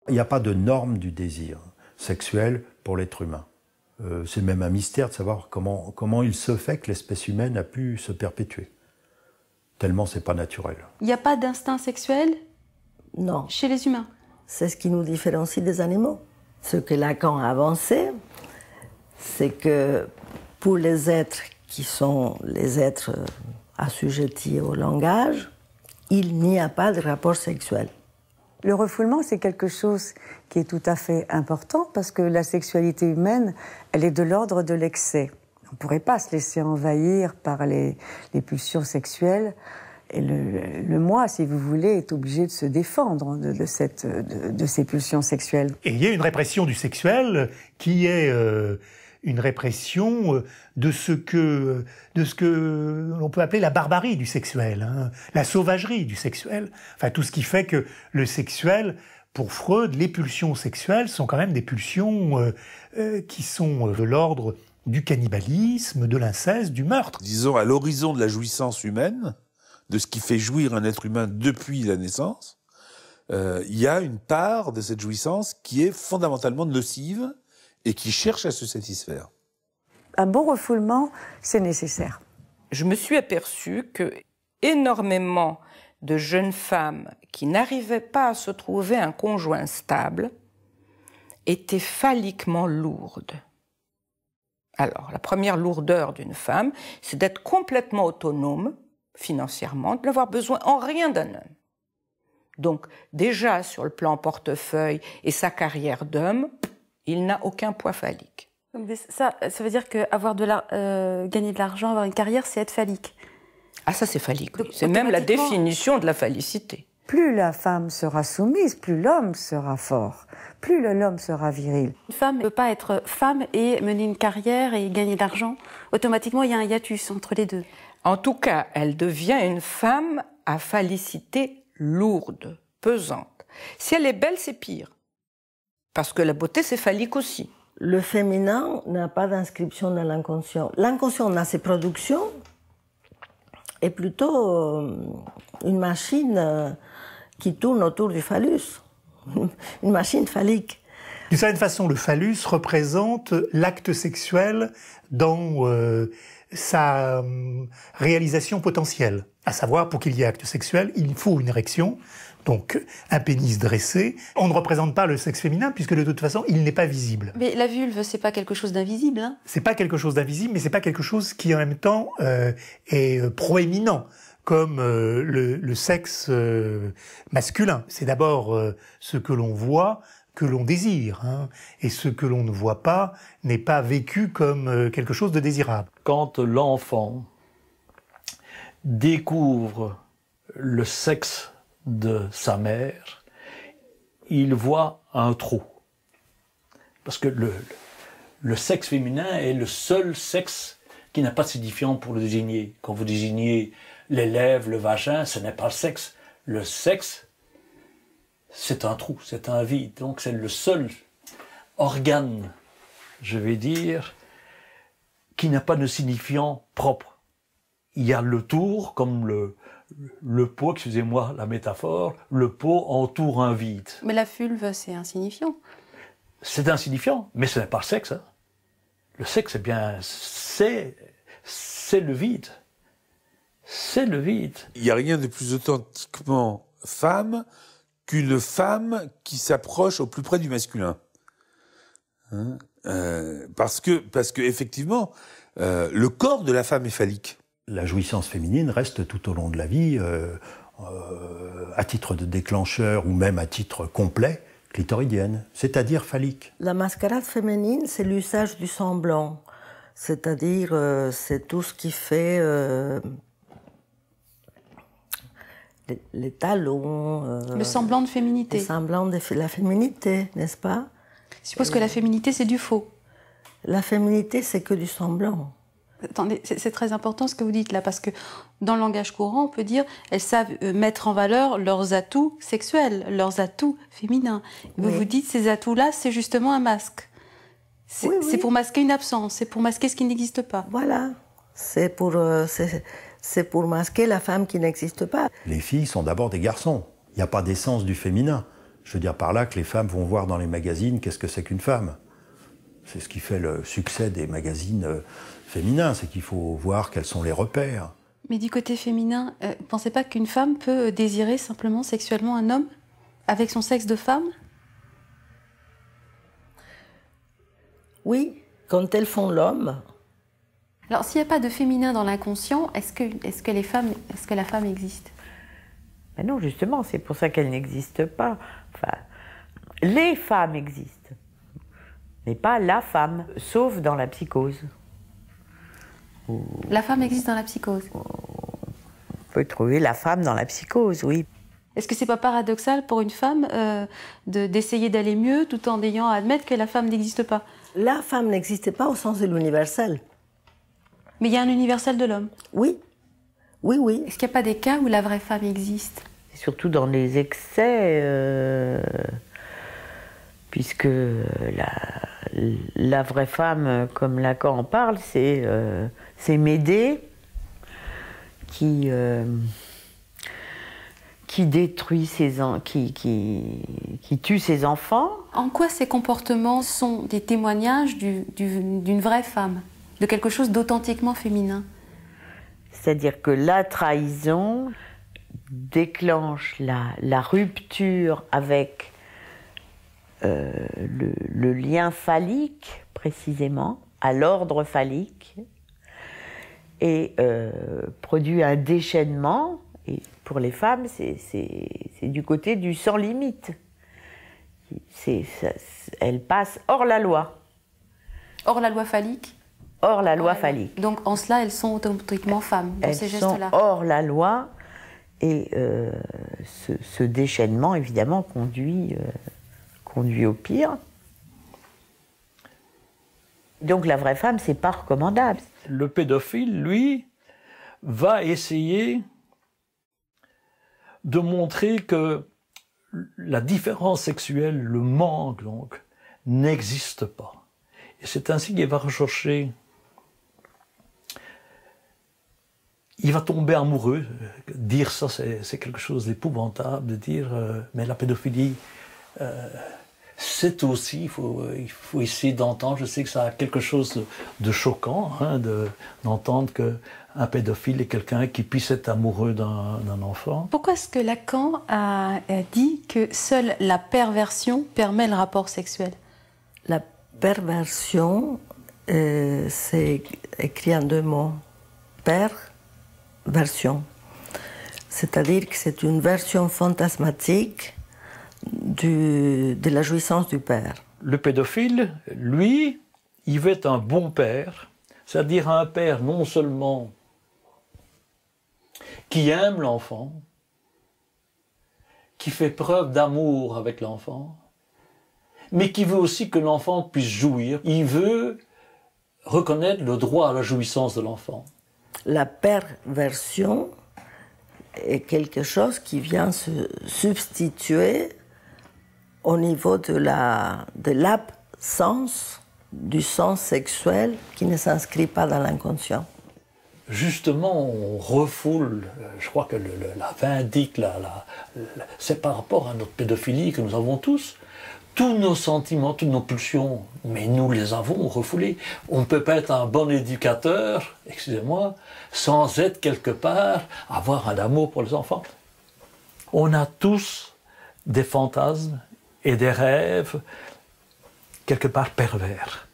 Il n'y a pas de norme du désir sexuel pour l'être humain. C'est même un mystère de savoir comment il se fait que l'espèce humaine a pu se perpétuer. Tellement c'est pas naturel. Il n'y a pas d'instinct sexuel? Non. Chez les humains? C'est ce qui nous différencie des animaux. Ce que Lacan a avancé, c'est que pour les êtres qui sont les êtres assujettis au langage, il n'y a pas de rapport sexuel. Le refoulement, c'est quelque chose qui est tout à fait important parce que la sexualité humaine, elle est de l'ordre de l'excès. On ne pourrait pas se laisser envahir par les pulsions sexuelles. Et le moi, si vous voulez, est obligé de se défendre de ces pulsions sexuelles. Et il y a une répression du sexuel qui est une répression de ce que l'on peut appeler la barbarie du sexuel, hein, la sauvagerie du sexuel. Enfin, tout ce qui fait que le sexuel, pour Freud, les pulsions sexuelles sont quand même des pulsions qui sont de l'ordre du cannibalisme, de l'inceste, du meurtre. Disons, à l'horizon de la jouissance humaine, de ce qui fait jouir un être humain depuis la naissance, il y a une part de cette jouissance qui est fondamentalement nocive et qui cherche à se satisfaire. Un bon refoulement, c'est nécessaire. Je me suis aperçue que énormément de jeunes femmes qui n'arrivaient pas à se trouver un conjoint stable étaient phalliquement lourdes. Alors, la première lourdeur d'une femme, c'est d'être complètement autonome financièrement, de n'avoir besoin en rien d'un homme. Donc, déjà, sur le plan portefeuille et sa carrière d'homme, il n'a aucun poids phallique. Donc ça veut dire que gagner de l'argent, avoir une carrière, c'est être phallique. Ah, ça c'est phallique, oui. C'est même la définition de la phallicité. Plus la femme sera soumise, plus l'homme sera fort, plus l'homme sera viril. Une femme ne peut pas être femme et mener une carrière et gagner de l'argent. Automatiquement, il y a un hiatus entre les deux. En tout cas, elle devient une femme à phallicité lourde, pesante. Si elle est belle, c'est pire. Parce que la beauté, c'est phallique aussi. Le féminin n'a pas d'inscription dans l'inconscient. L'inconscient a ses productions et plutôt une machine qui tourne autour du phallus, une machine phallique. D'une certaine façon, le phallus représente l'acte sexuel dans sa réalisation potentielle. À savoir, pour qu'il y ait acte sexuel, il faut une érection, donc un pénis dressé. On ne représente pas le sexe féminin, puisque de toute façon, il n'est pas visible. Mais la vulve, c'est pas quelque chose d'invisible, hein? C'est pas quelque chose d'invisible, mais c'est pas quelque chose qui, en même temps, est proéminent, comme le sexe masculin. C'est d'abord ce que l'on voit, que l'on désire, hein, et ce que l'on ne voit pas n'est pas vécu comme quelque chose de désirable. Quand l'enfant découvre le sexe de sa mère, il voit un trou. Parce que le sexe féminin est le seul sexe qui n'a pas de signifiant pour le désigner. Quand vous désignez les lèvres, le vagin, ce n'est pas le sexe. Le sexe, c'est un trou, c'est un vide. Donc c'est le seul organe, je vais dire, qui n'a pas de signifiant propre. Il y a le tour, comme le pot, excusez-moi la métaphore, le pot entoure un vide. Mais la vulve, c'est insignifiant. C'est insignifiant, mais ce n'est pas le sexe. Hein. Le sexe, eh bien, c'est le vide. C'est le vide. Il n'y a rien de plus authentiquement femme qu'une femme qui s'approche au plus près du masculin. Hein, parce que effectivement, le corps de la femme est phallique. La jouissance féminine reste tout au long de la vie, à titre de déclencheur ou même à titre complet, clitoridienne, c'est-à-dire phallique. La mascarade féminine, c'est l'usage du semblant. C'est-à-dire, c'est tout ce qui fait les talons. Le semblant de féminité. Le semblant de la féminité, n'est-ce pas? Je suppose que la féminité, c'est du faux. La féminité, c'est que du semblant. Attendez, c'est très important ce que vous dites là, parce que dans le langage courant, on peut dire elles savent mettre en valeur leurs atouts sexuels, leurs atouts féminins. Vous vous dites ces atouts-là, c'est justement un masque. C'est pour masquer une absence, c'est pour masquer ce qui n'existe pas. Voilà, c'est pour masquer la femme qui n'existe pas. Les filles sont d'abord des garçons. Il n'y a pas d'essence du féminin Je veux dire par là que les femmes vont voir dans les magazines qu'est-ce que c'est qu'une femme. C'est ce qui fait le succès des magazines féminins, c'est qu'il faut voir quels sont les repères. Mais du côté féminin, ne pensez pas qu'une femme peut désirer simplement sexuellement un homme avec son sexe de femme? Oui, quand elles font l'homme. Alors, s'il n'y a pas de féminin dans l'inconscient, est-ce que la femme existe? Ben non, justement, c'est pour ça qu'elle n'existe pas. Enfin, les femmes existent, mais pas la femme, sauf dans la psychose. La femme existe dans la psychose? On peut trouver la femme dans la psychose, oui. Est-ce que c'est pas paradoxal pour une femme d'essayer d'aller mieux tout en ayant à admettre que la femme n'existe pas? La femme n'existe pas au sens de l'universel. Mais il y a un universel de l'homme? Oui, oui, oui. Est-ce qu'il n'y a pas des cas où la vraie femme existe? Surtout dans les excès, puisque la vraie femme, comme Lacan en parle, c'est Médée qui détruit qui tue ses enfants. En quoi ces comportements sont des témoignages d'une vraie femme, de quelque chose d'authentiquement féminin? C'est-à-dire que la trahison déclenche la rupture avec le lien phallique, précisément, à l'ordre phallique, et produit un déchaînement. Et pour les femmes, c'est du côté du sans limite. Elles passent hors la loi. Hors la loi phallique? Hors la loi phallique. Donc en cela, elles sont automatiquement femmes, dans ces gestes-là. Elles sont hors la loi, et ce déchaînement, évidemment, conduit au pire. Donc la vraie femme, c'est pas recommandable. Le pédophile, lui, va essayer de montrer que la différence sexuelle, le manque, donc, n'existe pas. Et c'est ainsi qu'il va rechercher. Il va tomber amoureux. Dire ça, c'est quelque chose d'épouvantable, de dire mais la pédophilie, c'est aussi, il faut essayer d'entendre. Je sais que ça a quelque chose de choquant, hein, d'entendre qu'un pédophile est quelqu'un qui puisse être amoureux d'un enfant. Pourquoi est-ce que Lacan a dit que seule la perversion permet le rapport sexuel? La perversion, c'est écrit en deux mots. Perversion. C'est-à-dire que c'est une version fantasmatique de la jouissance du père. Le pédophile, lui, il veut être un bon père, c'est-à-dire un père non seulement qui aime l'enfant, qui fait preuve d'amour avec l'enfant, mais qui veut aussi que l'enfant puisse jouir. Il veut reconnaître le droit à la jouissance de l'enfant. La perversion est quelque chose qui vient se substituer au niveau de l'absence du sens sexuel qui ne s'inscrit pas dans l'inconscient. Justement, on refoule, je crois que la vindicte, c'est par rapport à notre pédophilie que nous avons tous. Tous nos sentiments, toutes nos pulsions, mais nous les avons refoulés. On ne peut pas être un bon éducateur, excusez-moi, sans être quelque part, avoir un amour pour les enfants. On a tous des fantasmes et des rêves quelque part pervers.